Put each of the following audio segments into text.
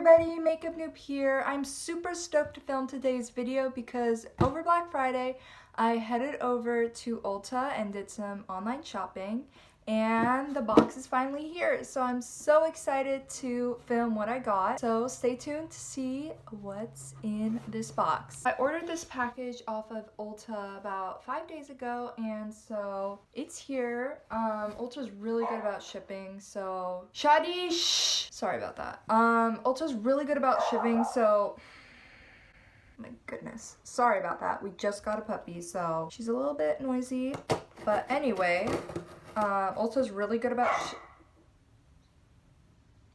everybody, Makeup Noob here. I'm super stoked to film today's video because over Black Friday I headed over to Ulta and did some online shopping and the box is finally here. So I'm so excited to film what I got. So stay tuned to see what's in this box. I ordered this package off of Ulta about 5 days ago and so it's here. Ulta's really good about shipping, so Shadi, shh! Sorry about that. Ulta's really good about shipping, so my goodness. Sorry about that. We just got a puppy, so she's a little bit noisy. But anyway, Ulta's really good about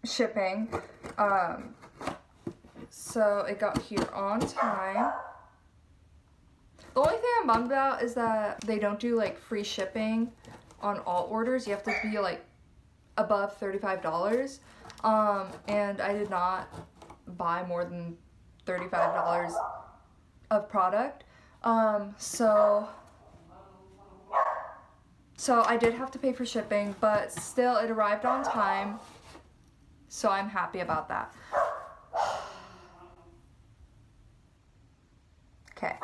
shipping. So it got here on time. The only thing I'm bummed about is that they don't do like free shipping on all orders. You have to be like above $35. And I did not buy more than $35 of product. So I did have to pay for shipping, but still it arrived on time. So I'm happy about that. Okay.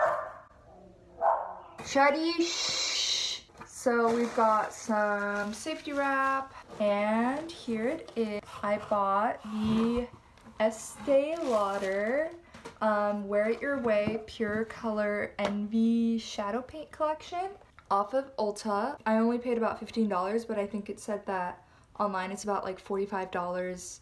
Shadi, shh. So we've got some safety wrap, and here it is. I bought the Estée Lauder Wear It Your Way Pure Color Envy Shadow Paint Collection off of Ulta. I only paid about $15, but I think it said that online it's about like $45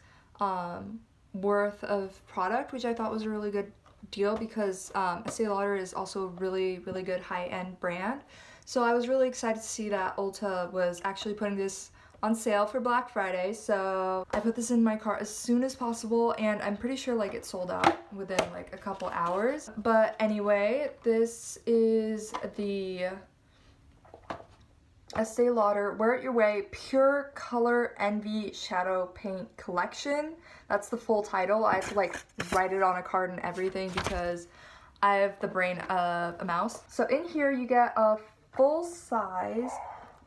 worth of product, which I thought was a really good deal because Estée Lauder is also a really good high-end brand. So I was really excited to see that Ulta was actually putting this on sale for Black Friday. So I put this in my cart as soon as possible, and I'm pretty sure like it sold out within like a couple hours. But anyway, this is the Estée Lauder Wear It Your Way Pure Color Envy Shadow Paint Collection. That's the full title. I had to like write it on a card and everything because I have the brain of a mouse. So in here you get a full size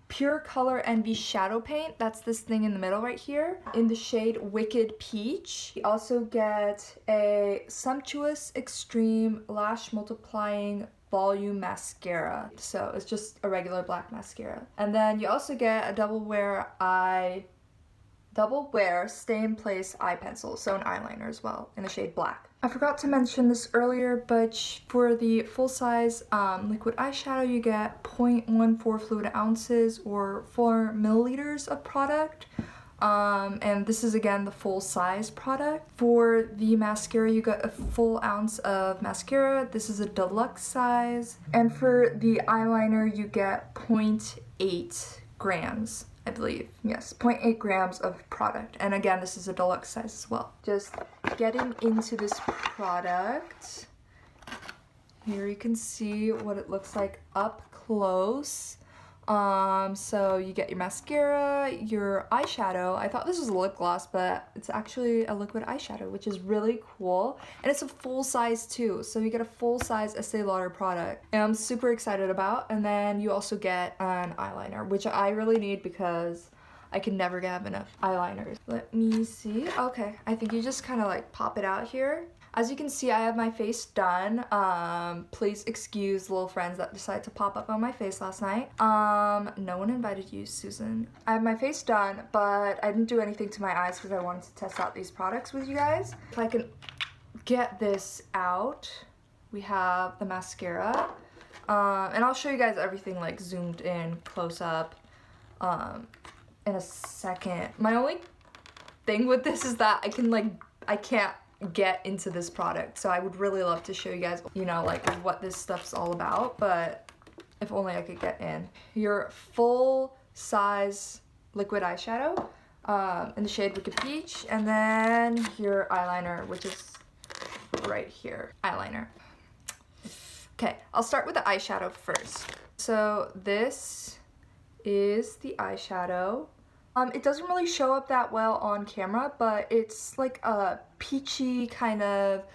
Pure Color Envy Shadow Paint. That's this thing in the middle right here in the shade Wicked Peach. You also get a Sumptuous Extreme Lash Multiplying Volume Mascara. So it's just a regular black mascara. And then you also get a double wear stay in place eye pencil, so an eyeliner as well in the shade black. I forgot to mention this earlier, but for the full-size liquid eyeshadow you get 0.14 fluid ounces or 4 milliliters of product. And this is again the full-size product. For the mascara you get a full ounce of mascara. This is a deluxe size. And for the eyeliner you get 0.8 grams. I believe, yes, 0.8 grams of product. And again, this is a deluxe size as well. Just getting into this product. Here you can see what it looks like up close. So you get your mascara, your eyeshadow. I thought this was a lip gloss, but it's actually a liquid eyeshadow, which is really cool. And it's a full size too, so you get a full size Estée Lauder product, and I'm super excited about. And then you also get an eyeliner, which I really need because I can never have enough eyeliners. Let me see. Okay, I think you just kind of like pop it out here. As you can see, I have my face done. Please excuse the little friends that decided to pop up on my face last night. No one invited you, Susan. I have my face done, but I didn't do anything to my eyes because I wanted to test out these products with you guys. If I can get this out, we have the mascara. And I'll show you guys everything like zoomed in, close up, in a second. My only thing with this is that I can't get into this product, so I would really love to show you guys, you know, like what this stuff's all about, but if only I could get in. Your full size liquid eyeshadow in the shade Wicked Peach, and then your eyeliner, which is right here. Eyeliner. Okay, I'll start with the eyeshadow first. So this is the eyeshadow. It doesn't really show up that well on camera, but it's like a peachy kind of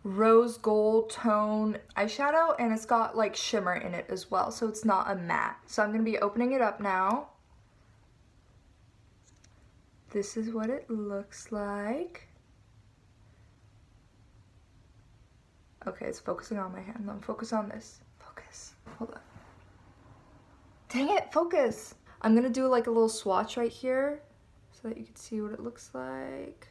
rose gold tone eyeshadow, and it's got like shimmer in it as well, so it's not a matte. So I'm going to be opening it up now. This is what it looks like. Okay, it's focusing on my hand. Don't focus on this. Focus. Hold on. Dang it, focus! I'm gonna do like a little swatch right here so that you can see what it looks like.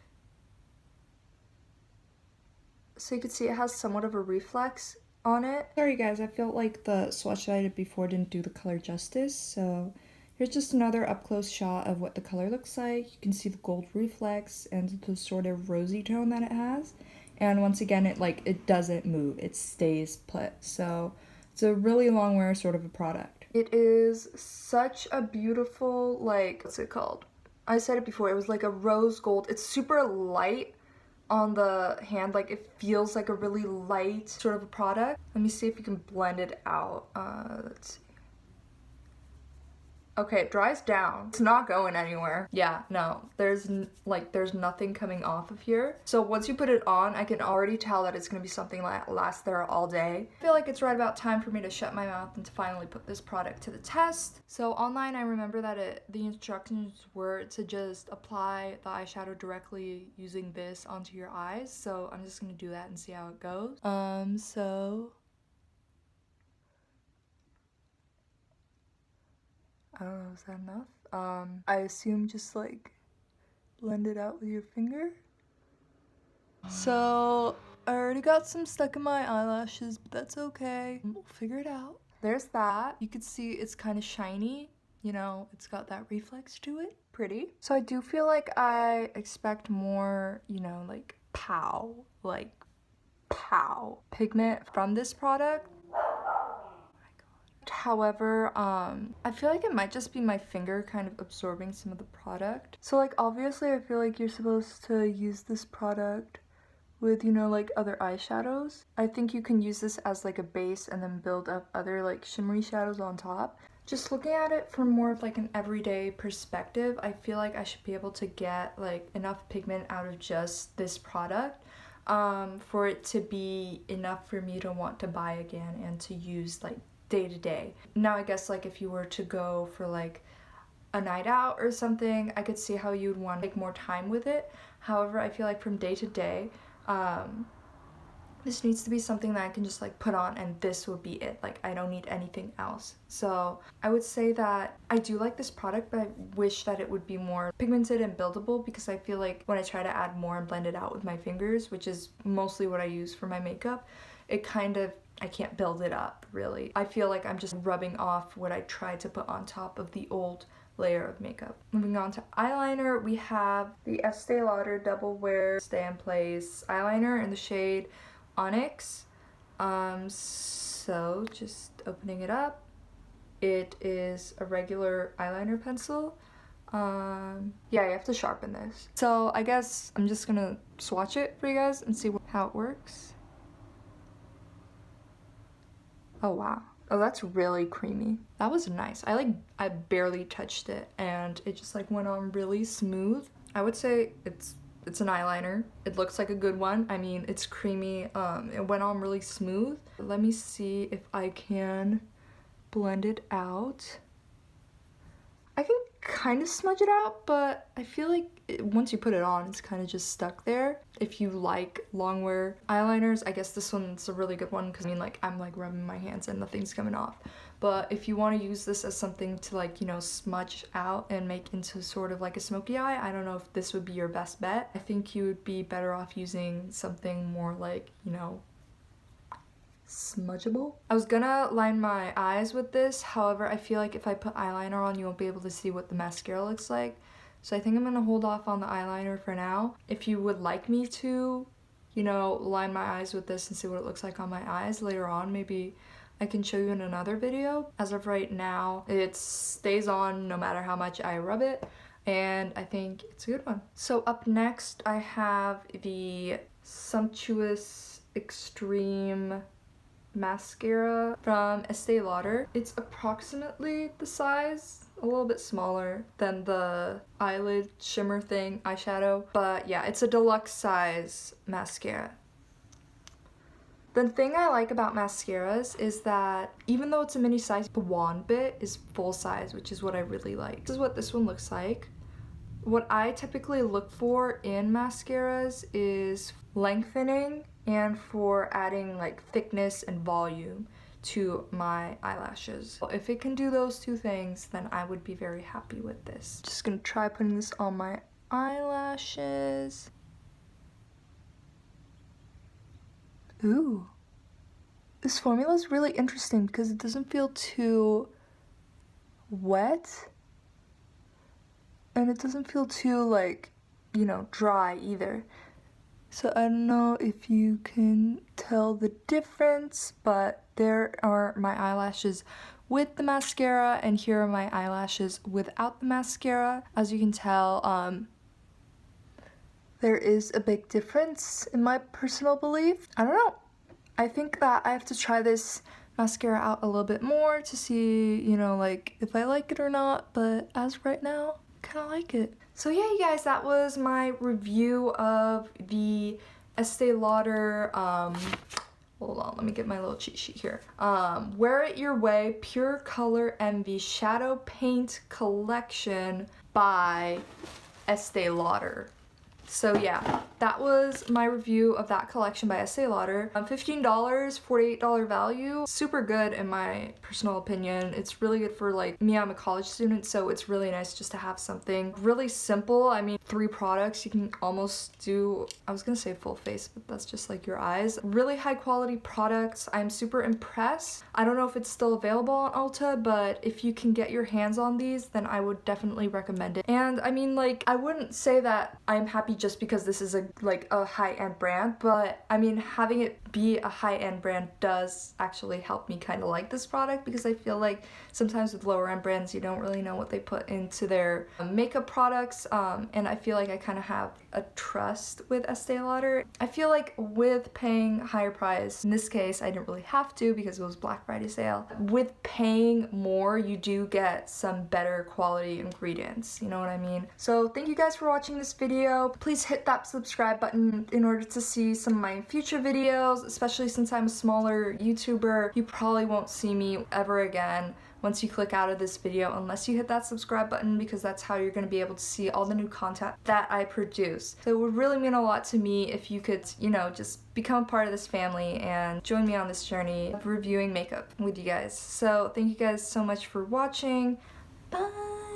So you can see it has somewhat of a reflex on it. Sorry guys, I felt like the swatch that I did before didn't do the color justice, so here's just another up-close shot of what the color looks like. You can see the gold reflex and the sort of rosy tone that it has. And once again, it doesn't move, it stays put. So it's a really long wear sort of a product. It is such a beautiful, like, what's it called? I said it before, it was like a rose gold. It's super light on the hand, like it feels like a really light sort of a product. Let me see if you can blend it out. Let's see. Okay, it dries down. It's not going anywhere. Yeah, no, there's nothing coming off of here. So once you put it on, I can already tell that it's gonna be something that lasts there all day. I feel like it's right about time for me to shut my mouth and to finally put this product to the test. So online, I remember that the instructions were to just apply the eyeshadow directly using this onto your eyes. So I'm just gonna do that and see how it goes. I don't know, is that enough? I assume just like blend it out with your finger. So I already got some stuck in my eyelashes, but that's okay. We'll figure it out. There's that. You can see it's kind of shiny. You know, it's got that reflex to it. Pretty. So I do feel like I expect more, you know, like pow pigment from this product. However, I feel like it might just be my finger kind of absorbing some of the product. So like obviously I feel like you're supposed to use this product with, you know, like other eyeshadows. I think you can use this as like a base and then build up other like shimmery shadows on top. Just looking at it from more of like an everyday perspective, I feel like I should be able to get like enough pigment out of just this product for it to be enough for me to want to buy again and to use like day to day. Now I guess like if you were to go for like a night out or something, I could see how you'd want to take more time with it. However, I feel like from day to day, this needs to be something that I can just like put on and this will be it. Like I don't need anything else. So I would say that I do like this product, but I wish that it would be more pigmented and buildable, because I feel like when I try to add more and blend it out with my fingers, which is mostly what I use for my makeup, it kind of, I can't build it up really. I feel like I'm just rubbing off what I tried to put on top of the old layer of makeup. Moving on to eyeliner, we have the Estée Lauder Double Wear Stay in Place eyeliner in the shade Onyx. So just opening it up, it is a regular eyeliner pencil. Yeah, you have to sharpen this. So I guess I'm just gonna swatch it for you guys and see how it works. Oh wow. Oh, that's really creamy. That was nice. I barely touched it and it just like went on really smooth. I would say it's an eyeliner. It looks like a good one. I mean, it's creamy. It went on really smooth. Let me see if I can blend it out. I can kind of smudge it out, but I feel like once you put it on, it's kind of just stuck there. If you like long wear eyeliners, I guess this one's a really good one, because I mean, like, I'm like rubbing my hands and nothing's coming off. But if you want to use this as something to like, you know, smudge out and make into sort of like a smoky eye, I don't know if this would be your best bet. I think you would be better off using something more like, you know, smudgeable. I was gonna line my eyes with this, however I feel like if I put eyeliner on, you won't be able to see what the mascara looks like. So I think I'm gonna hold off on the eyeliner for now. If you would like me to, you know, line my eyes with this and see what it looks like on my eyes later on, maybe I can show you in another video. As of right now, it stays on no matter how much I rub it, and I think it's a good one. So up next I have the Sumptuous Extreme mascara from Estée Lauder. It's approximately the size, a little bit smaller than the eyelid shimmer thing eyeshadow, but yeah, it's a deluxe size mascara. The thing I like about mascaras is that even though it's a mini size, the wand bit is full size, which is what I really like. This is what this one looks like. What I typically look for in mascaras is lengthening and for adding like thickness and volume to my eyelashes. If it can do those two things, then I would be very happy with this. Just gonna try putting this on my eyelashes. Ooh. This formula is really interesting because it doesn't feel too wet. And it doesn't feel too, like, you know, dry either. So I don't know if you can tell the difference, but there are my eyelashes with the mascara, and here are my eyelashes without the mascara. As you can tell, there is a big difference in my personal belief. I don't know. I think that I have to try this mascara out a little bit more to see, you know, like, if I like it or not, but as of right now, I kind of like it. So yeah, you guys, that was my review of the Estee Lauder, hold on, let me get my little cheat sheet here. Wear It Your Way Pure Color Envy Shadow Paint Collection by Estee Lauder. So yeah, that was my review of that collection by Estee Lauder. $15, $48 value. Super good in my personal opinion. It's really good for like me, I'm a college student, so it's really nice just to have something really simple. I mean, 3 products, you can almost do, I was gonna say full face, but that's just like your eyes. Really high quality products. I'm super impressed. I don't know if it's still available on Ulta, but if you can get your hands on these, then I would definitely recommend it. And I mean, like, I wouldn't say that I'm happy just because this is a high-end brand, but I mean, having it be a high-end brand does actually help me kind of like this product, because I feel like sometimes with lower-end brands you don't really know what they put into their makeup products, and I feel like I kind of have a trust with Estee Lauder. I feel like with paying higher price, in this case I didn't really have to because it was Black Friday sale, with paying more you do get some better quality ingredients, you know what I mean? So thank you guys for watching this video. Please hit that subscribe button in order to see some of my future videos, especially since I'm a smaller YouTuber. You probably won't see me ever again once you click out of this video unless you hit that subscribe button, because that's how you're going to be able to see all the new content that I produce. So it would really mean a lot to me if you could, you know, just become a part of this family and join me on this journey of reviewing makeup with you guys. So thank you guys so much for watching. Bye!